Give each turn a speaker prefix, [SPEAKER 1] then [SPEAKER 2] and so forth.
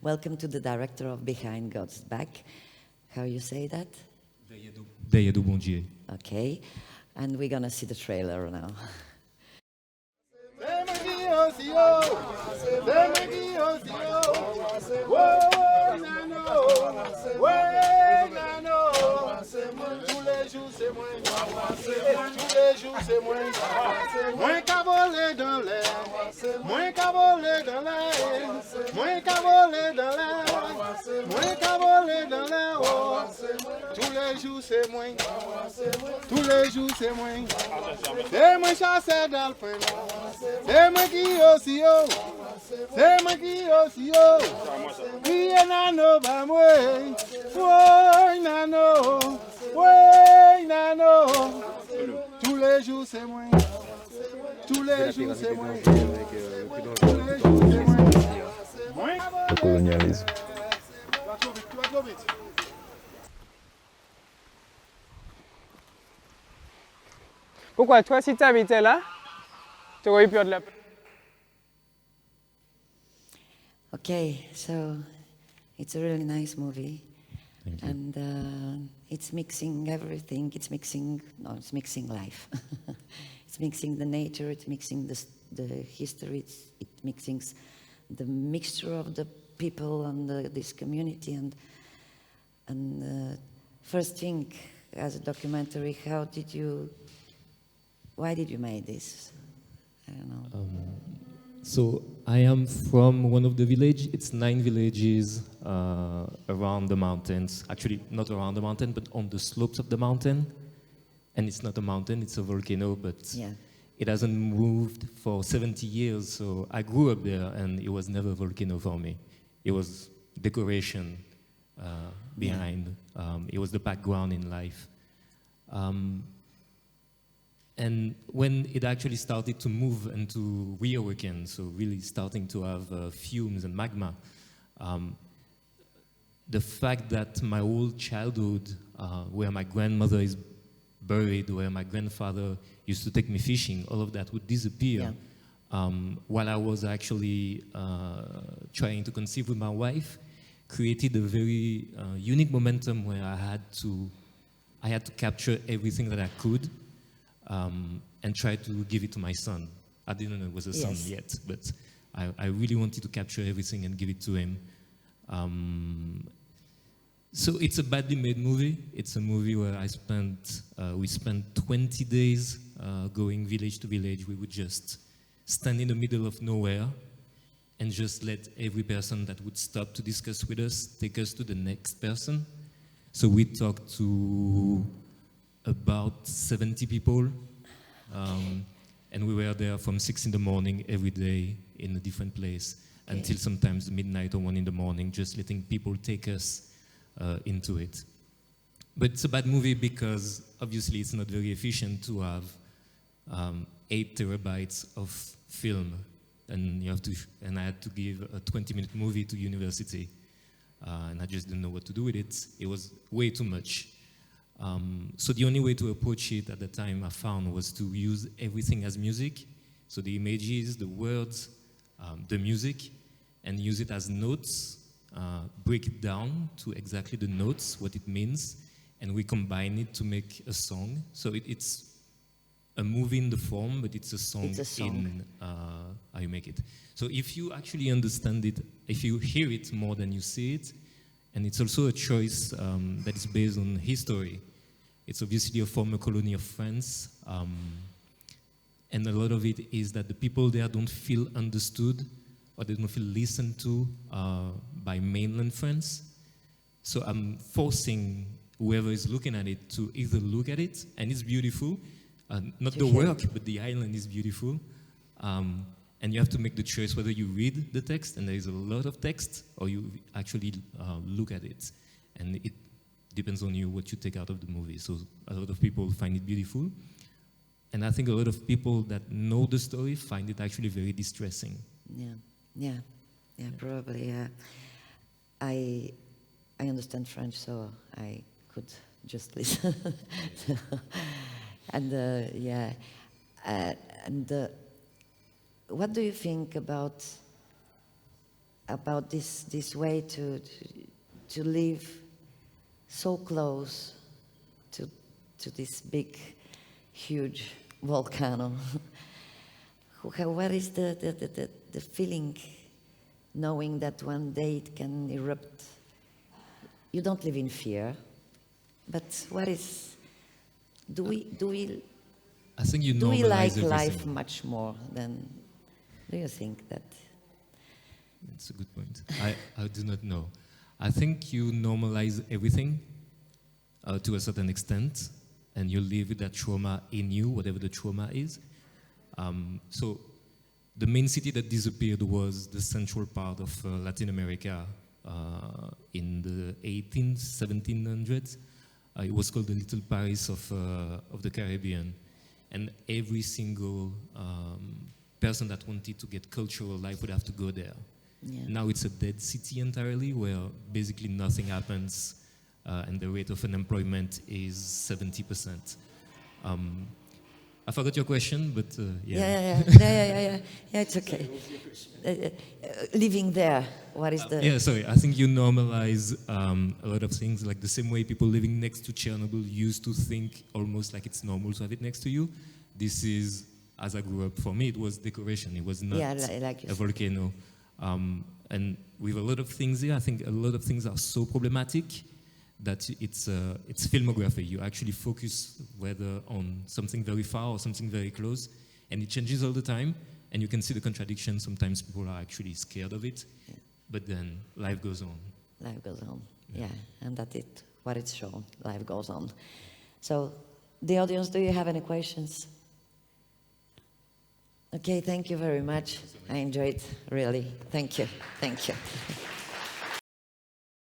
[SPEAKER 1] welcome to the director of Behind God's Back. How you say that?
[SPEAKER 2] Derrière do bon Dieu.
[SPEAKER 1] Okay, and we're gonna see the trailer now.
[SPEAKER 3] Moins qu'à voler dans l'air, moins qu'à voler dans l'air, moins qu'à voler dans l'air, moins qu'à voler dans l'air. Oh. Tous les jours c'est moins, tous les jours c'est moins. C'est moi chasseur d'alpin, c'est moi qui aussi yo, c'est moi qui aussi yo. Qui est nano ba moi, ouais nano, ouais nano. Tous les jours c'est moins, tous les jours c'est moins, tous les jours c'est moins.
[SPEAKER 4] Le colonialisme.
[SPEAKER 5] Pourquoi toi, si tu habitais là, tu aurais eu peur de la...
[SPEAKER 1] Okay, so it's a really nice movie.
[SPEAKER 2] Thank you.
[SPEAKER 1] And it's mixing everything. It's mixing life. It's mixing the nature. It's mixing the history. It mixing the mixture of the people and this community. And first thing, as a documentary, why did you make this? I don't know.
[SPEAKER 2] So I am from one of the villages. It's 9 villages around the mountains. Actually, not around the mountain, but on the slopes of the mountain. And it's not a mountain, it's a volcano, but
[SPEAKER 1] Yeah.
[SPEAKER 2] it hasn't moved for 70 years. So I grew up there, and it was never a volcano for me. It was decoration behind. It was the background in life. And when it actually started to move and to reawaken, so really starting to have fumes and magma, the fact that my whole childhood, where my grandmother is buried, where my grandfather used to take me fishing, all of that would disappear.
[SPEAKER 1] Yeah.
[SPEAKER 2] While I was actually trying to conceive with my wife, created a very unique momentum where I had to capture everything that I could. And try to give it to my son. I didn't know it was a son
[SPEAKER 1] Yes.
[SPEAKER 2] yet, but I really wanted to capture everything and give it to him. So it's a badly made movie. It's a movie where we spent 20 days going village to village. We would just stand in the middle of nowhere and just let every person that would stop to discuss with us take us to the next person. So we talked to about 70 people, and we were there from 6 in the morning every day in a different place until sometimes midnight or 1 in the morning, just letting people take us into it. But it's a bad movie because obviously it's not very efficient to have 8 terabytes of film, and I had to give a 20-minute movie to university, and I just didn't know what to do with it. It was way too much. So the only way to approach it at the time I found was to use everything as music. So the images, the words, the music, and use it as notes, break it down to exactly the notes, what it means, and we combine it to make a song. So it's a movie in the form, but it's a song, in how you make it. So if you actually understand it, if you hear it more than you see it, and it's also a choice that is based on history. It's obviously a former colony of France, and a lot of it is that the people there don't feel understood or they don't feel listened to by mainland France. So I'm forcing whoever is looking at it to either look at it, and it's beautiful, not the work, but the island is beautiful, and you have to make the choice whether you read the text, and there is a lot of text, or you actually look at it. And it depends on you what you take out of the movie. So a lot of people find it beautiful, and I think a lot of people that know the story find it actually very distressing.
[SPEAKER 1] Yeah, probably. I understand French, so I could just listen. And what do you think about about this way to live so close to this big, huge volcano. What is the feeling knowing that one day it can erupt? You don't live in fear, but what is, do we
[SPEAKER 2] I think you
[SPEAKER 1] do we
[SPEAKER 2] normalize
[SPEAKER 1] like
[SPEAKER 2] everything.
[SPEAKER 1] life much more than, do you think that?
[SPEAKER 2] That's a good point. I do not know. I think you normalize everything to a certain extent, and you live with that trauma in you, whatever the trauma is. So the main city that disappeared was the central part of Latin America in the 18th, 1700s. It was called the Little Paris of the Caribbean. And every single person that wanted to get cultural life would have to go there.
[SPEAKER 1] Yeah.
[SPEAKER 2] Now it's a dead city entirely, where basically nothing happens, and the rate of unemployment is 70%. I forgot your question, but yeah.
[SPEAKER 1] Yeah, it's okay. Living there, what is the...
[SPEAKER 2] Yeah, sorry. I think you normalize a lot of things, like the same way people living next to Chernobyl used to think almost like it's normal to have it next to you. This is, as I grew up, for me, it was decoration. It was not
[SPEAKER 1] like you
[SPEAKER 2] a volcano. And with a lot of things here, I think a lot of things are so problematic that it's filmography. You actually focus whether on something very far or something very close, and it changes all the time, and you can see the contradiction. Sometimes people are actually scared of it, but then life goes on.
[SPEAKER 1] Life goes on, yeah, and that's it, what it's shown, life goes on. So, the audience, do you have any questions? Okay, thank you very much. I enjoyed, really. Thank you.